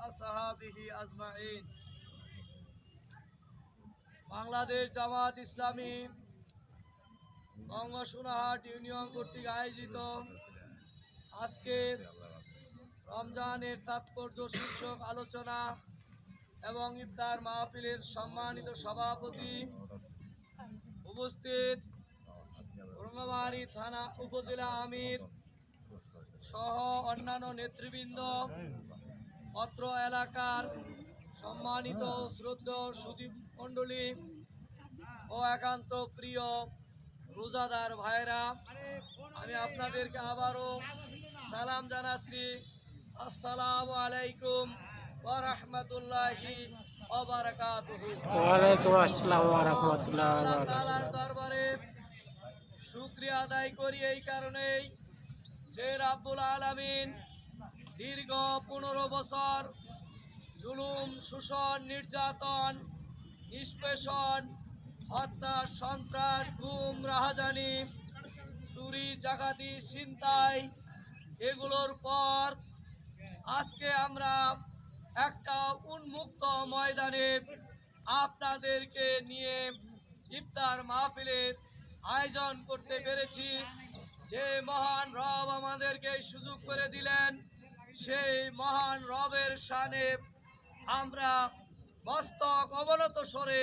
আসহাবিহি আজমাইন। বাংলাদেশ জামাত ইসলামী গঙ্গা ইউনিয়ন কর্তৃক আয়োজিত আজকে রমজানের তাৎপর্য শীর্ষক আলোচনা এবং ইফতার মাহফিলের সম্মানিত সভাপতি, উপস্থিত রঙ্গমারী থানা উপজেলা আমির সহ অন্যান্য নেতৃবৃন্দ, অত্র এলাকার সম্মানিত শ্রদ্ধেয় সুধী মণ্ডলী ও একান্ত প্রিয় রোজাদার ভাইরা, আমি আপনাদেরকে আবারও সালাম জানাচ্ছি। আসসালামু আলাইকুম ওয়া রাহমাতুল্লাহি ওয়া বারাকাতুহু। ওয়ালাইকুম আসসালাম ওয়া রাহমাতুল্লাহি ওয়া আল্লাহ বারাকাতুহু। তাআলার দরবারে শুকরিয়া আদায় করি এই কারণেই যে রাব্বুল আলামিন দীর্ঘ 15 বছর জুলুম, শোষণ, নির্যাতন, নিষ্পেষণ, হত্যা, সন্ত্রাস, গুম, রাহাজানি, চুরি, ডাকাতি, ছিনতাই এগুলোর পর আজকে আমরা একটা উন্মুক্ত ময়দানে আপনাদেরকে নিয়ে ইফতার মাহফিলের আয়োজন করতে পেরেছি। যে মহান রব আমাদেরকে এই সুযোগ করে দিলেন, সেই মহান রবের শানে আমরা মস্তক অবনত স্বরে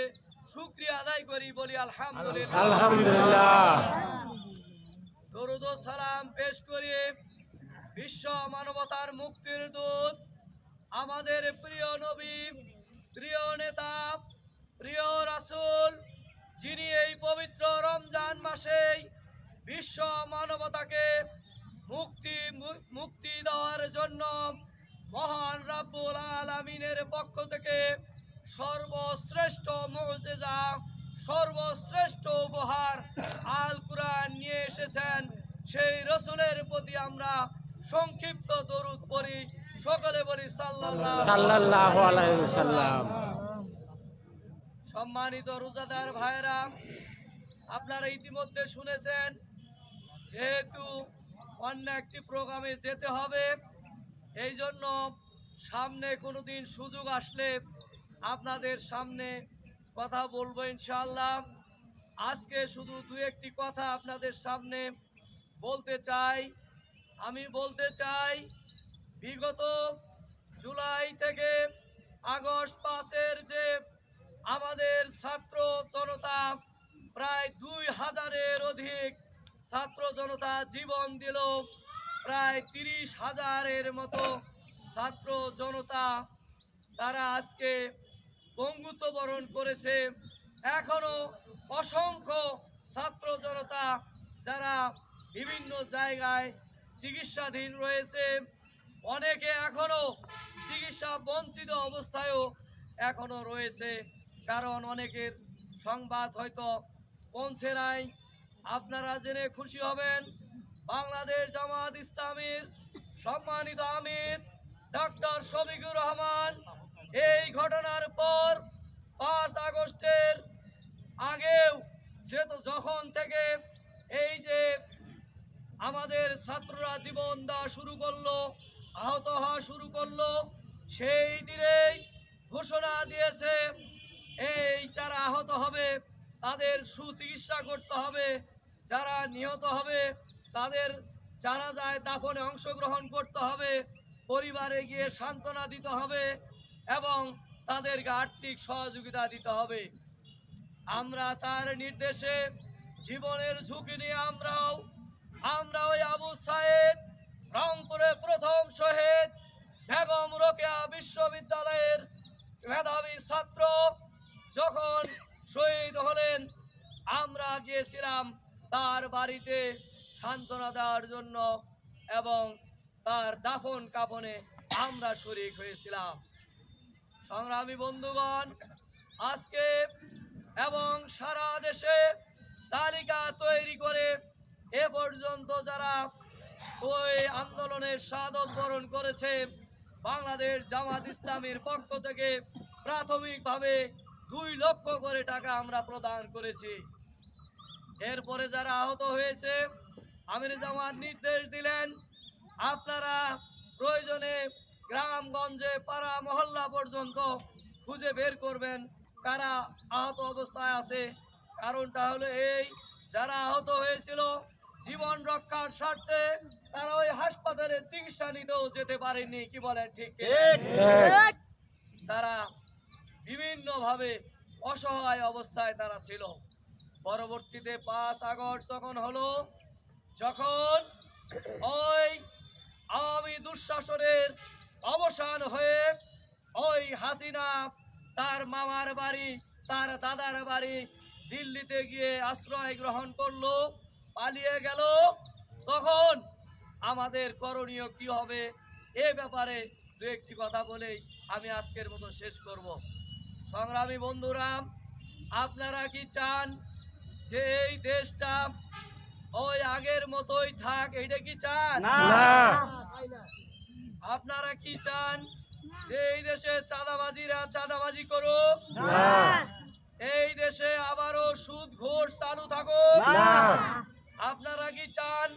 শুকরিয়া আদায় করি, বলি আলহামদুলিল্লাহ। আলহামদুলিল্লাহ। দরুদ ও সালাম পেশ করি বিশ্ব মানবতার মুক্তির দূত, আমাদের প্রিয় নবী, প্রিয় নেতা, প্রিয় রাসূল, যিনি এই পবিত্র রমজান মাসেই বিশ্ব মানবতাকে মুক্তি দেওয়ার জন্য মহান রাব্বুল আলামিনের পক্ষ থেকে সর্বশ্রেষ্ঠ মুজিজা, সর্বশ্রেষ্ঠ উপহার আল কুরআন নিয়ে এসেছেন। সেই রাসূলের প্রতি আমরা সংক্ষিপ্ত দরুদ পড়ি, সকলে বলি সাল্লাল্লাহু আলাইহি ওয়াসাল্লাম। সম্মানিত রোজাদার ভাইরা, আপনারা ইতিমধ্যে শুনেছেন, যেহেতু অন্য একটি প্রোগ্রামে যেতে হবে, এই জন্য সামনে কোনোদিন সুযোগ আসলে আপনাদের সামনে কথা বলবো ইনশাআল্লাহ। আজকে শুধু দু একটি কথা আপনাদের সামনে বলতে চাই। আমি বলতে চাই, বিগত জুলাই থেকে আগস্ট 5-এর যে আমাদের ছাত্র জনতা, প্রায় 2000-এর অধিক ছাত্র জনতা জীবন দিল, প্রায় 30,000-এর মতো ছাত্র জনতা তারা আজকে পঙ্গুত্ব বরণ করেছে। এখনো অসংখ্য ছাত্র জনতা যারা বিভিন্ন জায়গায় চিকিৎসাধীন রয়েছে, অনেকে এখনো চিকিৎসা বঞ্চিত অবস্থায়ও এখনো রয়েছে, কারণ অনেকের সংবাদ হয়তো পৌঁছে নাই। আপনারা জেনে খুশি হবেন, বাংলাদেশ জামাত ইসলামীর সম্মানিত আমির ডক্টর শফিকুর রহমান এই ঘটনার পর 5 আগস্টের আগেও যখন থেকে এই যে আমাদের ছাত্ররা জীবন দেওয়া শুরু করলো, আহত হওয়া শুরু করলো, সেই দিনেই ঘোষণা দিয়েছে এই যারা আহত হবে তাদের সুচিকিৎসা করতে হবে, যারা নিহত হবে তাদের জানাজায় দাফনে অংশগ্রহণ করতে হবে, পরিবারে গিয়ে সান্ত্বনা দিতে হবে এবং তাদেরকে আর্থিক সহযোগিতা দিতে হবে। আমরা তার নির্দেশে জীবনের ঝুঁকি নিয়ে আমরা ওই আবু সাইদ, রংপুরে প্রথম শহীদ বেগম রোকেয়া বিশ্ববিদ্যালয়ের মেধাবী ছাত্র যখন শহীদ হলেন, আমরা গিয়েছিলাম তার বাড়িতে সান্ত্বনা দেওয়ার জন্য এবং তার দাফন কাফনে আমরা শরীক হয়েছিলাম। সংগ্রামী বন্ধুগণ, আজকে এবং সারা দেশে তালিকা তৈরি করে এ পর্যন্ত যারা ওই আন্দোলনের শাহাদত বরণ করেছে, বাংলাদেশ জামাত ইসলামীর পক্ষ থেকে প্রাথমিকভাবে 2 লক্ষ করে টাকা আমরা প্রদান করেছি। এরপরে যারা আহত হয়েছে, আমির জামাত নির্দেশ দিলেন আপনারা প্রয়োজনে গ্রামগঞ্জে পাড়া মহল্লা পর্যন্ত খুঁজে বের করবেন কারা আহত অবস্থায় আছে। কারণটা হলো এই, যারা আহত হয়েছিল জীবন রক্ষার স্বার্থে তারা ওই হাসপাতালে চিকিৎসা নিতেও যেতে পারেনি। কি বলেন ঠিক কিনা? তারা বিভিন্নভাবে অসহায় অবস্থায় তারা ছিল। পরবর্তীতে 5 আগস্ট যখন হলো, যখন ওই আওয়ামী দুঃশাসনের অবসান হয়ে ওই হাসিনা তার মামার বাড়ি তার দাদার বাড়ি দিল্লিতে গিয়ে আশ্রয় গ্রহণ করলো, পালিয়ে গেল, তখন আমাদের করণীয় কি হবে এ ব্যাপারে দু একটি কথা বলেই আমি আজকের মতো শেষ করব। সংগ্রামী বন্ধুরা, আপনারা কি চান যে এই দেশটা ওই আগের মতোই থাক? এইটা কি চান? না। আপনারা কি চান যে এই দেশে চাঁদাবাজিরা চাঁদাবাজি করুক? না। এই দেশে আবারও সুদ ঘোষ চালু থাকুক? না। আপনারা কি চান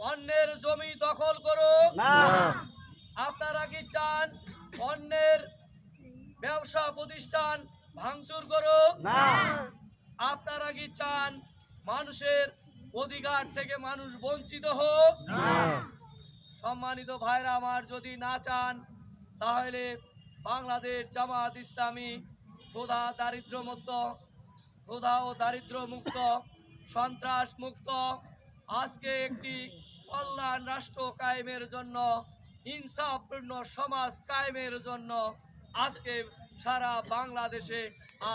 অন্যের জমি দখল করুক? না। আপনারা কি চান অন্যের ব্যবসা প্রতিষ্ঠান ভাঙচুর করুক? না। আপনারা কি চান মানুষের অধিকার থেকে মানুষ বঞ্চিত হোক? না। সম্মানিত ভাইরা আমার, যদি না চান তাহলে বাংলাদেশ জামাত ইসলামী ক্ষুধা ও দারিদ্র মুক্ত, সন্ত্রাস মুক্ত আজকে একটি কল্যাণ রাষ্ট্র কায়েমের জন্য, ইনসাফপূর্ণ সমাজ কায়েমের জন্য আজকে সারা বাংলাদেশে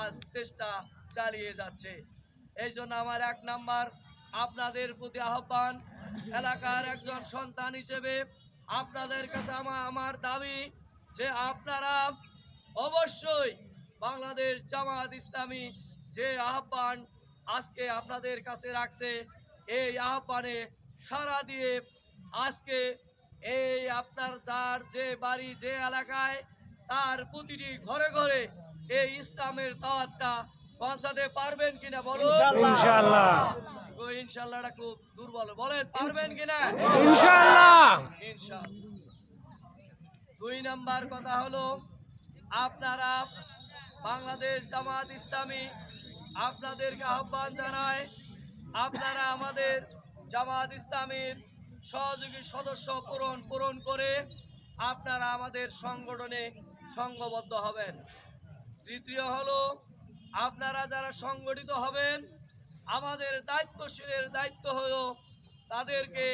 আজ চেষ্টা চালিয়ে যাচ্ছে। এই জন্য আমার 1 নাম্বার আপনাদের প্রতি আহ্বান, এলাকার একজন সন্তান হিসেবে আপনাদের কাছে আমার দাবি যে আপনারা অবশ্যই বাংলাদেশ জামাত ইসলামী যে আহ্বান আজকে আপনাদের কাছে রাখছে, এই আহ্বানে সাড়া দিয়ে আজকে এই আপনার যার যে বাড়ি যে এলাকায় তার প্রতিটি ঘরে ঘরে এই ইসলামের দাওয়াতটা পৌঁছাতে পারবেন কিনা বলুন? ইনশাআল্লাহ। ইনশাআল্লাহটা খুব দুর্বল, বলেন পারবেন কিনা? ইনশাআল্লাহ। ইনশাআল্লাহ। 2 নাম্বার কথা হলো, আপনারা বাংলাদেশ জামাত ইসলামী আপনাদেরকে আহ্বান জানায়, আপনারা আমাদের জামাত ইসলামীর সহযোগী সদস্য পূরণ করে আপনারা আমাদের সংগঠনে সংঘবদ্ধ হবেন। তৃতীয় হলো, আপনারা যারা সংগঠিত হবেন, আমাদের দায়িত্বশীলের দায়িত্ব হলো তাদেরকে,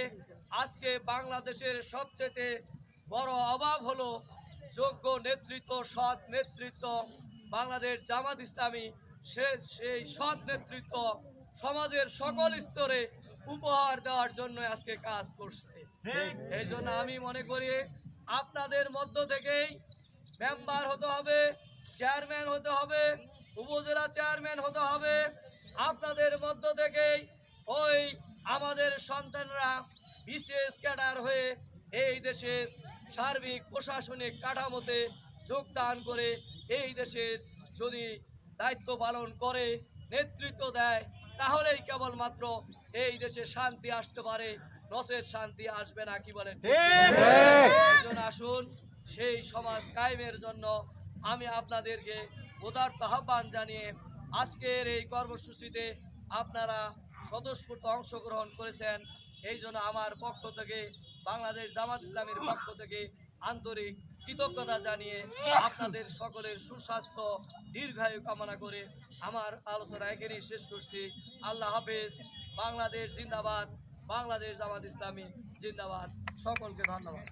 আজকে বাংলাদেশের সবচেয়ে বড় অভাব হলো যোগ্য নেতৃত্ব, সৎ নেতৃত্ব। বাংলাদেশ জামাত ইসলামী সেই সৎ নেতৃত্ব সমাজের সকল স্তরে উপহার দেওয়ার জন্য আজকে কাজ করছে। এই জন্য আমি মনে করি আপনাদের মধ্য থেকেই মেম্বার হতে হবে, চেয়ারম্যান হতে হবে, উপজেলা চেয়ারম্যান হতে হবে। আপনাদের মধ্য থেকেই ওই আমাদের সন্তানরা বিশেষ ক্যাডার হয়ে এই দেশের সার্বিক প্রশাসনিক কাঠামোতে যোগদান করে এই দেশের যদি দায়িত্ব পালন করে, নেতৃত্ব দেয়, তাহলেই কেবলমাত্র এই দেশে শান্তি আসতে পারে, নচেত শান্তি আসবে না। কি বলেন? আসুন সেই সমাজ কায়েমের জন্য আমি আপনাদেরকে উদারত আহ্বান জানিয়ে আজকের এই কর্মসূচিতে আপনারা স্বতঃস্ফূর্ত অংশগ্রহণ করেছেন, এই জন্য আমার পক্ষ থেকে, বাংলাদেশ জামাত ইসলামের পক্ষ থেকে আন্তরিক কৃতজ্ঞতা জানিয়ে আপনাদের সকলের সুস্বাস্থ্য দীর্ঘায়ু কামনা করে আমার আলোচনা এখানেই শেষ করছি। আল্লাহ হাফেজ। বাংলাদেশ জিন্দাবাদ, বাংলাদেশ জামাত ইসলামী জিন্দাবাদ। সকলকে ধন্যবাদ।